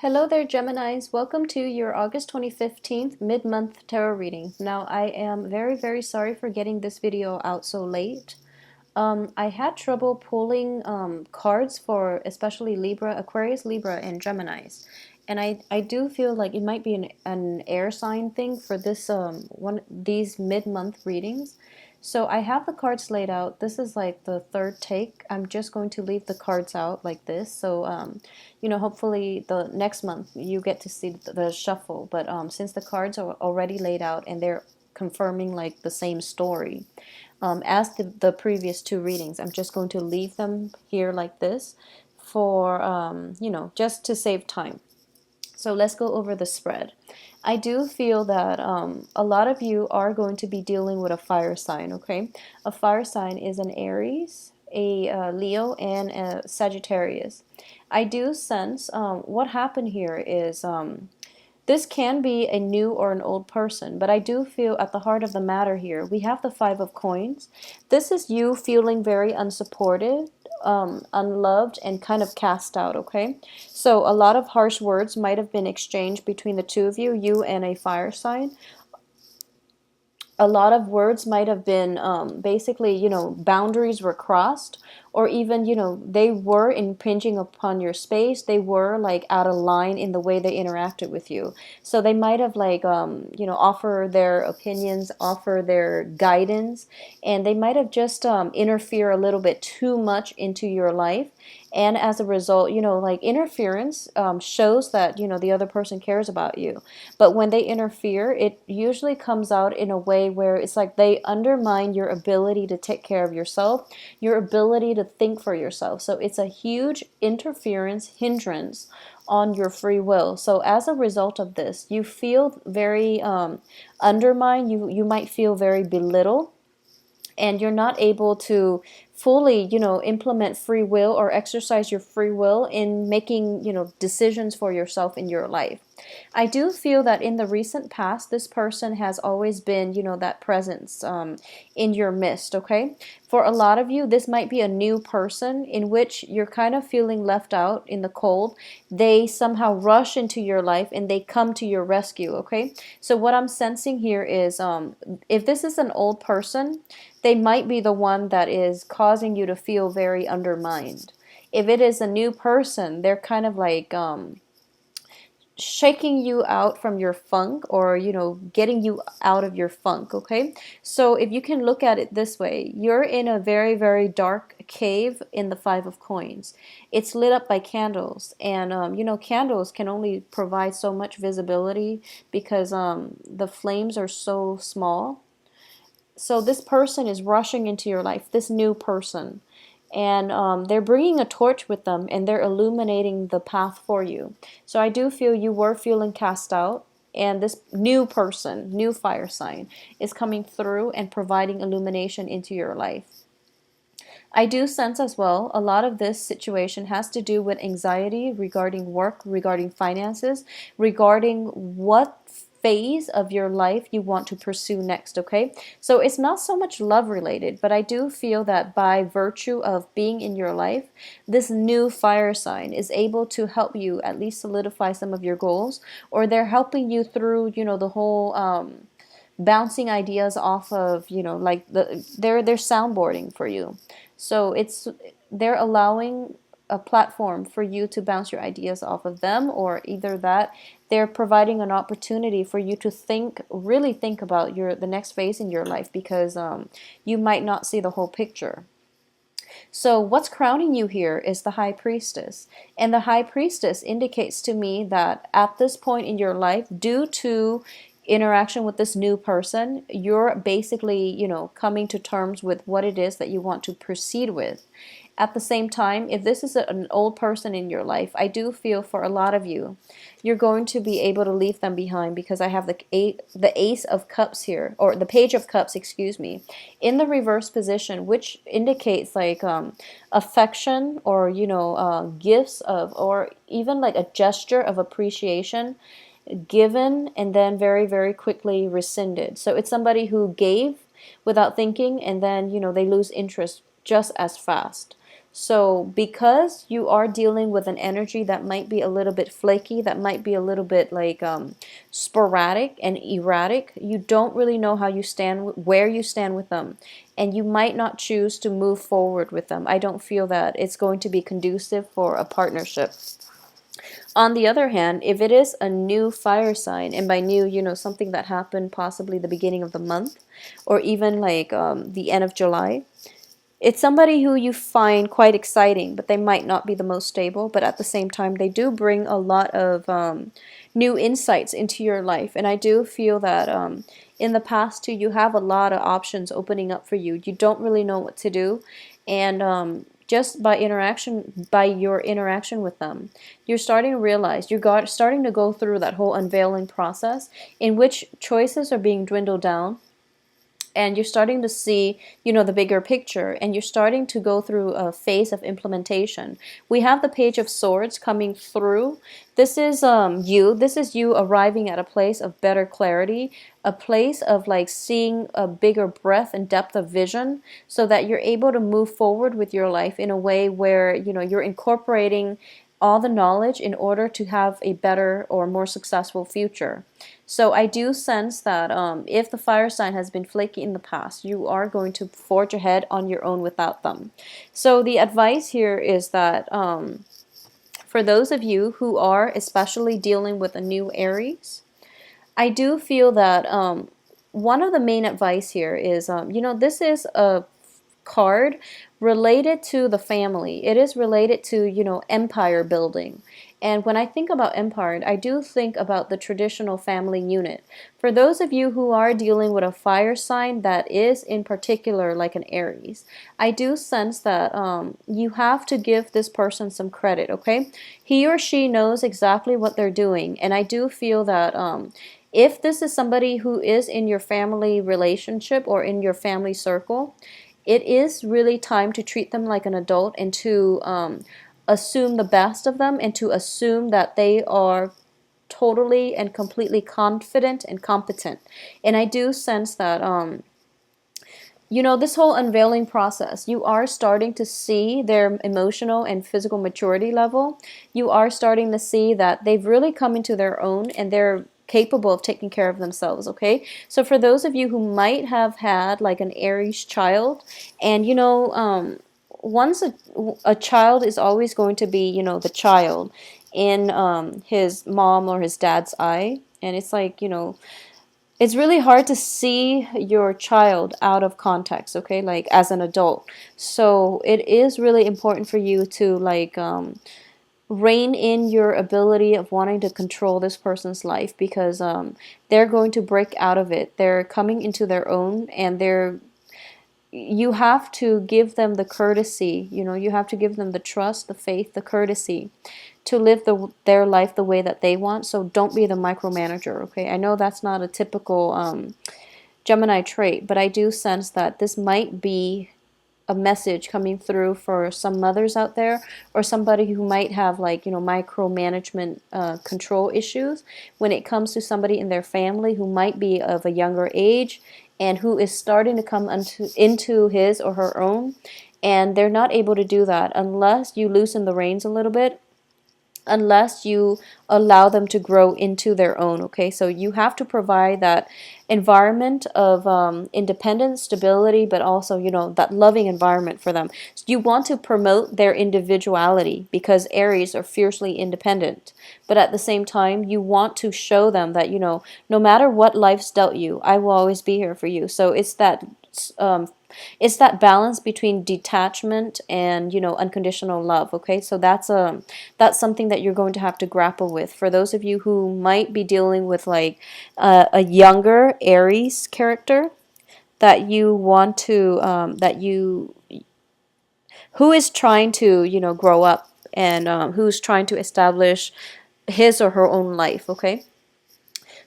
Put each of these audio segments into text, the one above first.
Hello there, Geminis. Welcome to your August 2015 mid-month tarot reading. Now, I am very sorry for getting this video out so late. I had trouble pulling cards for especially Libra, Aquarius, Libra, and Geminis. And I do feel like it might be an air sign thing for this these mid-month readings. So I have the cards laid out. This is like the third take. I'm just going to leave the cards out like this. So hopefully the next month you get to see the shuffle. But since the cards are already laid out and they're confirming like the same story as the previous two readings, I'm just going to leave them here like this for just to save time. So let's go over the spread. I do feel that a lot of you are going to be dealing with a fire sign, okay? A fire sign is an Aries, a Leo, and a Sagittarius. I do sense what happened here is this can be a new or an old person, but I do feel at the heart of the matter here, we have the Five of Coins. This is you feeling very unsupported, unloved, and kind of cast out, okay? So a lot of harsh words might have been exchanged between the two of you and a fire sign. A lot of words might have been basically, boundaries were crossed, or even, they were impinging upon your space. They were like out of line in the way they interacted with you. So they might have like, offer their opinions, offer their guidance, and they might have just interfere a little bit too much into your life. And as a result, like interference shows that, the other person cares about you. But when they interfere, it usually comes out in a way where it's like they undermine your ability to take care of yourself, your ability to think for yourself. So it's a huge interference, hindrance on your free will. So as a result of this, you feel very undermined. You might feel very belittled, and you're not able to fully, implement free will or exercise your free will in making, decisions for yourself in your life. I do feel that in the recent past, this person has always been, that presence in your midst, okay? For a lot of you, this might be a new person in which you're kind of feeling left out in the cold. They somehow rush into your life and they come to your rescue, okay? So what I'm sensing here is if this is an old person, they might be the one that is causing you to feel very undermined. If it is a new person, they're kind of like shaking you out from your funk, or getting you out of your funk, okay? So if you can look at it this way, you're in a very dark cave in the Five of Coins. It's lit up by candles, and candles can only provide so much visibility because the flames are so small. So this person is rushing into your life, this new person, and they're bringing a torch with them, and they're illuminating the path for you. So I do feel you were feeling cast out, and this new person, new fire sign, is coming through and providing illumination into your life. I do sense as well a lot of this situation has to do with anxiety regarding work, regarding finances, regarding what phase of your life you want to pursue next, okay? So it's not so much love related, but I do feel that by virtue of being in your life, this new fire sign is able to help you at least solidify some of your goals, or they're helping you through, the whole bouncing ideas off of, like they're soundboarding for you. So they're allowing a platform for you to bounce your ideas off of them, or either that they're providing an opportunity for you to really think about the next phase in your life, because you might not see the whole picture. So what's crowning you here is the High Priestess. And the High Priestess indicates to me that at this point in your life, due to interaction with this new person, you're basically, coming to terms with what it is that you want to proceed with. At the same time, if this is an old person in your life, I do feel for a lot of you, you're going to be able to leave them behind, because I have the Ace of Cups here, or the Page of Cups, excuse me, in the reverse position, which indicates like affection, or gifts of, or even like a gesture of appreciation given and then very quickly rescinded. So it's somebody who gave without thinking, and then they lose interest just as fast. So because you are dealing with an energy that might be a little bit flaky, that might be a little bit like sporadic and erratic, you don't really know how you stand, where you stand with them, and you might not choose to move forward with them. I don't feel that it's going to be conducive for a partnership. On the other hand, if it is a new fire sign, and by new, something that happened possibly the beginning of the month, or even like the end of July, it's somebody who you find quite exciting, but they might not be the most stable. But at the same time, they do bring a lot of new insights into your life. And I do feel that in the past too, you have a lot of options opening up for you. You don't really know what to do, and just by your interaction with them, you're starting to realize starting to go through that whole unveiling process in which choices are being dwindled down, and you're starting to see, the bigger picture, and you're starting to go through a phase of implementation. We have the Page of Swords coming through. This is you arriving at a place of better clarity, a place of like seeing a bigger breadth and depth of vision, so that you're able to move forward with your life in a way where, you're incorporating all the knowledge in order to have a better or more successful future. So I do sense that if the fire sign has been flaky in the past, you are going to forge ahead on your own without them. So the advice here is that for those of you who are especially dealing with a new Aries, I do feel that one of the main advice here is, this is a card related to the family. It is related to, empire building. And when I think about empire, I do think about the traditional family unit. For those of you who are dealing with a fire sign that is in particular like an Aries, I do sense that you have to give this person some credit, okay? He or she knows exactly what they're doing. And I do feel that if this is somebody who is in your family relationship or in your family circle, it is really time to treat them like an adult, and to assume the best of them, and to assume that they are totally and completely confident and competent. And I do sense that this whole unveiling process, you are starting to see their emotional and physical maturity level. You are starting to see that they've really come into their own, and they're capable of taking care of themselves, okay? So for those of you who might have had like an Aries child, and once a child is always going to be, the child in his mom or his dad's eye, and it's like, it's really hard to see your child out of context, okay, like as an adult. So it is really important for you to like rein in your ability of wanting to control this person's life, because they're going to break out of it. They're coming into their own, and you have to give them the courtesy, you have to give them the trust, the faith, the courtesy to live their life the way that they want. So don't be the micromanager, okay? I know that's not a typical Gemini trait, but I do sense that this might be a message coming through for some mothers out there, or somebody who might have like, micromanagement control issues when it comes to somebody in their family who might be of a younger age, and who is starting to come into his or her own, and they're not able to do that unless you loosen the reins a little bit, unless you allow them to grow into their own, okay? So you have to provide that environment of independence, stability, but also, that loving environment for them. So you want to promote their individuality, because Aries are fiercely independent. But at the same time, you want to show them that, no matter what life's dealt you, I will always be here for you. So it's that balance between detachment and, unconditional love, okay? So that's something that you're going to have to grapple with. For those of you who might be dealing with like a younger Aries character that you want to who is trying to, grow up, and who's trying to establish his or her own life, okay?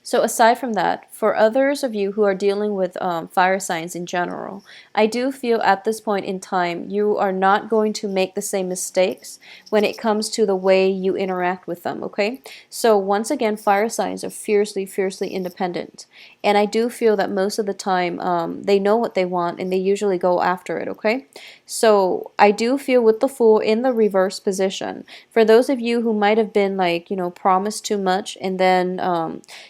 So aside from that, for others of you who are dealing with fire signs in general, I do feel at this point in time you are not going to make the same mistakes when it comes to the way you interact with them, okay? So once again, fire signs are fiercely, fiercely independent. And I do feel that most of the time they know what they want, and they usually go after it, okay? So I do feel with the Fool in the reverse position, for those of you who might have been like, promised too much, and then,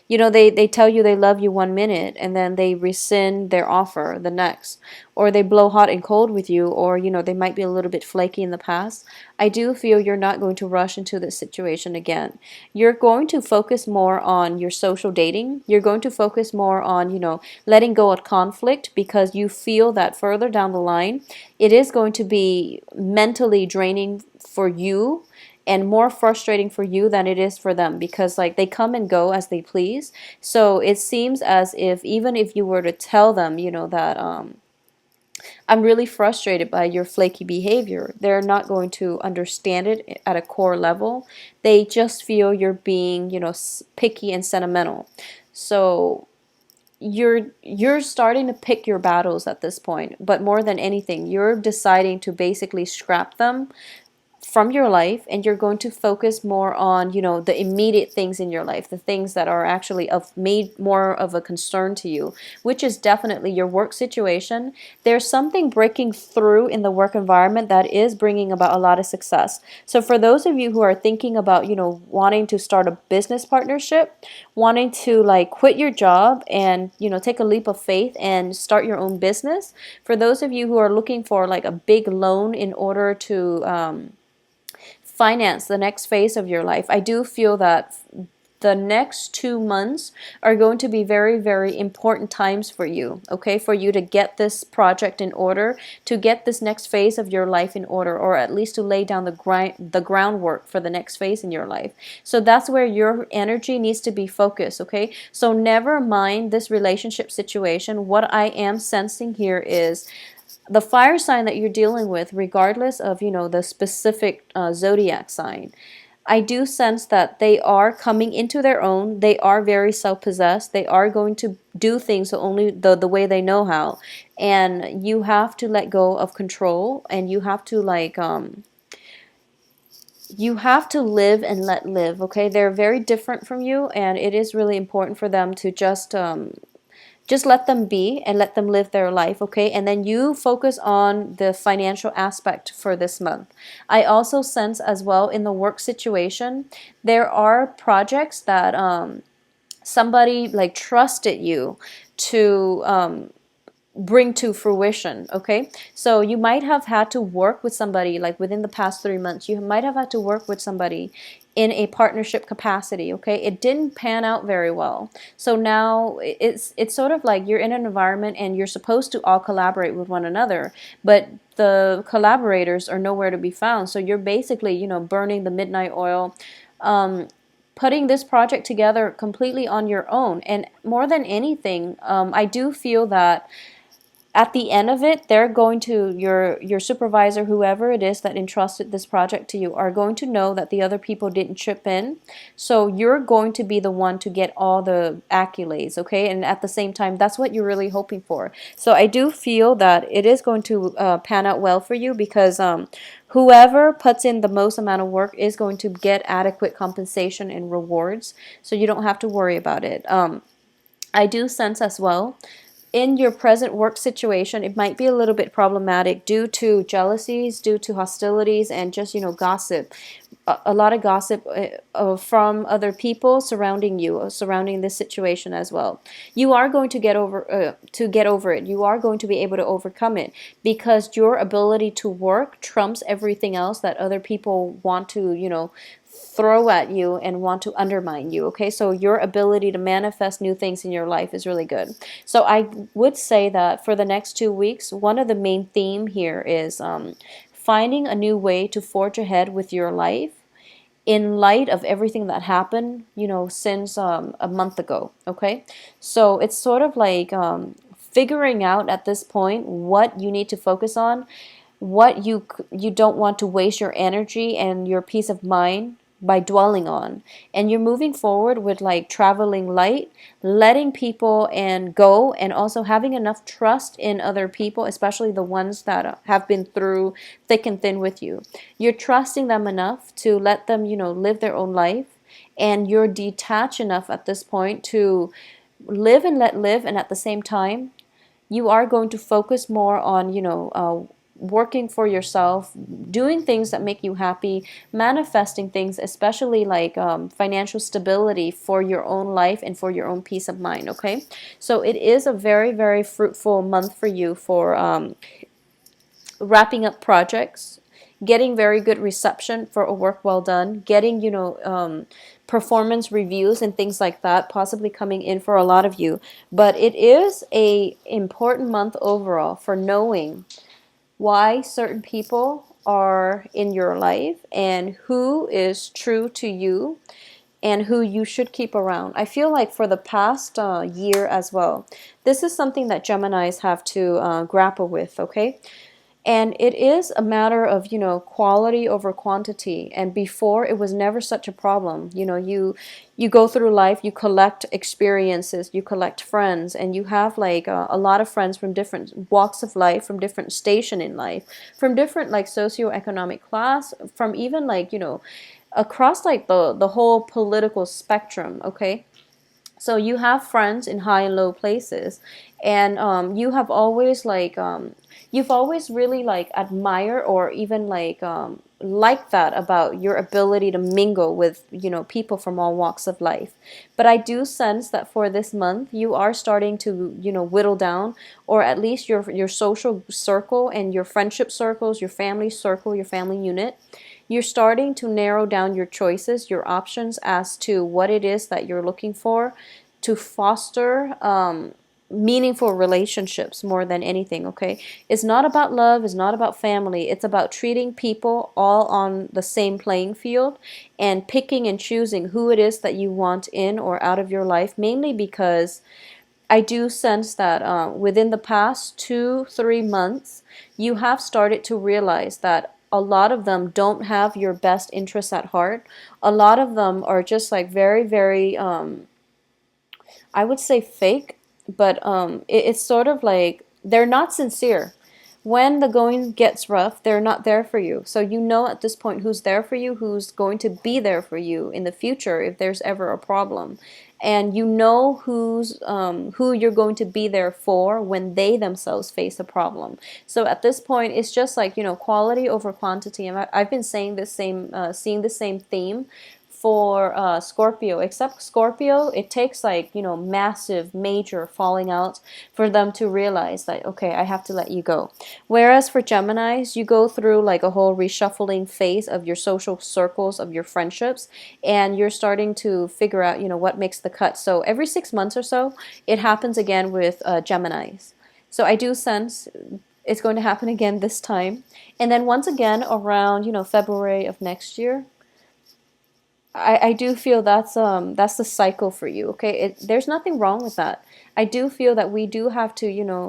they tell you they love you 1 minute and then they rescind their offer the next, or they blow hot and cold with you, or, they might be a little bit flaky in the past. I do feel you're not going to rush into this situation again. You're going to focus more on your social dating. You're going to focus more on, letting go of conflict, because you feel that further down the line, it is going to be mentally draining for you and more frustrating for you than it is for them, because like they come and go as they please. So it seems as if even if you were to tell them, that I'm really frustrated by your flaky behavior, they're not going to understand it at a core level. They just feel you're being, picky and sentimental. So you're starting to pick your battles at this point, but more than anything, you're deciding to basically scrap them from your life, and you're going to focus more on, the immediate things in your life, the things that are actually of made more of a concern to you, which is definitely your work situation. There's something breaking through in the work environment that is bringing about a lot of success. So for those of you who are thinking about, wanting to start a business partnership, wanting to like quit your job and, take a leap of faith and start your own business, for those of you who are looking for like a big loan in order to finance the next phase of your life, I do feel that the next 2 months are going to be very, very important times for you, okay? For you to get this project in order, to get this next phase of your life in order, or at least to lay down the groundwork for the next phase in your life. So that's where your energy needs to be focused, okay? So never mind this relationship situation. What I am sensing here is the fire sign that you're dealing with, regardless of, the specific zodiac sign, I do sense that they are coming into their own. They are very self-possessed. They are going to do things only the way they know how. And you have to let go of control, and you have to you have to live and let live, okay? They're very different from you, and it is really important for them to just let them be and let them live their life, okay? And then you focus on the financial aspect for this month. I also sense as well in the work situation, there are projects that somebody like trusted you to bring to fruition, okay? So you might have had to work with somebody like within the past 3 months. You might have had to work with somebody in a partnership capacity, okay? It didn't pan out very well. So now it's sort of like you're in an environment and you're supposed to all collaborate with one another, but the collaborators are nowhere to be found. So you're basically, burning the midnight oil, putting this project together completely on your own. And more than anything, I do feel that at the end of it, they're going to, your supervisor, whoever it is that entrusted this project to you, are going to know that the other people didn't chip in. So you're going to be the one to get all the accolades, okay? And at the same time, that's what you're really hoping for. So I do feel that it is going to pan out well for you, because whoever puts in the most amount of work is going to get adequate compensation and rewards. So you don't have to worry about it. I do sense as well, in your present work situation, it might be a little bit problematic due to jealousies, due to hostilities, and just, gossip. A lot of gossip from other people surrounding you, surrounding this situation as well. You are going to get over it. You are going to be able to overcome it, because your ability to work trumps everything else that other people want to, throw at you and want to undermine you, okay? So your ability to manifest new things in your life is really good. So I would say that for the next 2 weeks, one of the main theme here is finding a new way to forge ahead with your life in light of everything that happened, since a month ago, okay? So it's sort of like figuring out at this point what you need to focus on, what you don't want to waste your energy and your peace of mind by dwelling on. And you're moving forward with like traveling light, letting people and go, and also having enough trust in other people, especially the ones that have been through thick and thin with you. You're trusting them enough to let them, live their own life, and you're detached enough at this point to live and let live. And at the same time, you are going to focus more on, working for yourself, doing things that make you happy, manifesting things, especially like financial stability for your own life and for your own peace of mind, okay? So it is a very, very fruitful month for you for wrapping up projects, getting very good reception for a work well done, getting, performance reviews and things like that possibly coming in for a lot of you. But it is a important month overall for knowing why certain people are in your life and who is true to you and who you should keep around. I feel like for the past year as well, this is something that Geminis have to grapple with, okay? And it is a matter of, quality over quantity. And before, it was never such a problem. You go through life, you collect experiences, you collect friends, and you have like a lot of friends from different walks of life, from different station in life, from different like socioeconomic class, from even like, across like the whole political spectrum, okay? So you have friends in high and low places, and you have always like you've always really like admire or even like that about your ability to mingle with people from all walks of life. But I do sense that for this month you are starting to whittle down, or at least your social circle and your friendship circles, your family circle, your family unit. You're starting to narrow down your choices, your options as to what it is that you're looking for to foster meaningful relationships more than anything, okay? It's not about love, it's not about family, it's about treating people all on the same playing field and picking and choosing who it is that you want in or out of your life, mainly because I do sense that within the past 2-3 months, you have started to realize that a lot of them don't have your best interests at heart. A lot of them are just like very, very, I would say fake, but it's sort of like they're not sincere. When the going gets rough, they're not there for you. So you know at this point who's there for you, who's going to be there for you in the future if there's ever a problem. And you know who you're going to be there for when they themselves face a problem. So at this point, it's just like, quality over quantity. And I've been saying seeing the same theme for Scorpio, except Scorpio, it takes like, massive, major falling out for them to realize that, okay, I have to let you go. Whereas for Geminis, you go through like a whole reshuffling phase of your social circles, of your friendships, and you're starting to figure out, what makes the cut. So every 6 months or so, it happens again with Geminis. So I do sense it's going to happen again this time. And then once again around, February of next year, I do feel that's the cycle for you, okay? There's nothing wrong with that. I do feel that we do have to,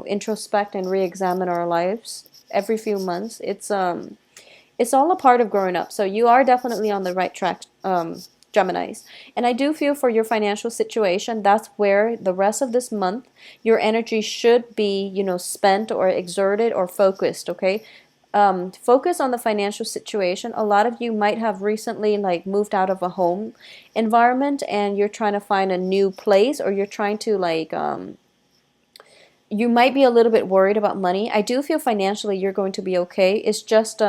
introspect and re-examine our lives every few months. It's all a part of growing up. So you are definitely on the right track, Geminis. And I do feel for your financial situation, that's where the rest of this month, your energy should be, spent or exerted or focused, okay? Focus on the financial situation. A lot of you might have recently like moved out of a home environment and you're trying to find a new place, or you're trying to like you might be a little bit worried about money. I do feel financially you're going to be okay. It's just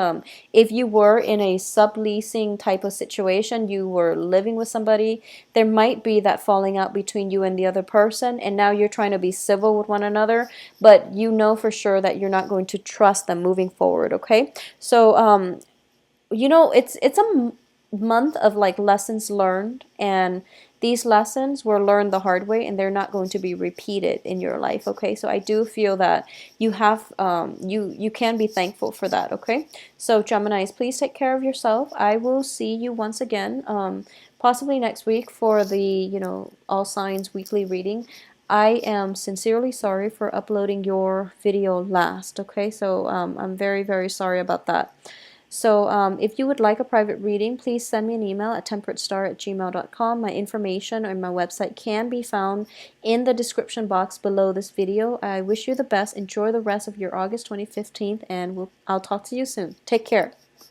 if you were in a subleasing type of situation, you were living with somebody, there might be that falling out between you and the other person, and now you're trying to be civil with one another, but you know for sure that you're not going to trust them moving forward, okay? So it's a month of like lessons learned, and these lessons were learned the hard way and they're not going to be repeated in your life, okay? So I do feel that you have you can be thankful for that, okay? So Geminis, please take care of yourself. I will see you once again possibly next week for the all signs weekly reading. I am sincerely sorry for uploading your video last, okay? So I'm very, very sorry about that. So if you would like a private reading, please send me an email at temperatestar@gmail.com. My information on my website can be found in the description box below this video. I wish you the best. Enjoy the rest of your August 2015, and I'll talk to you soon. Take care.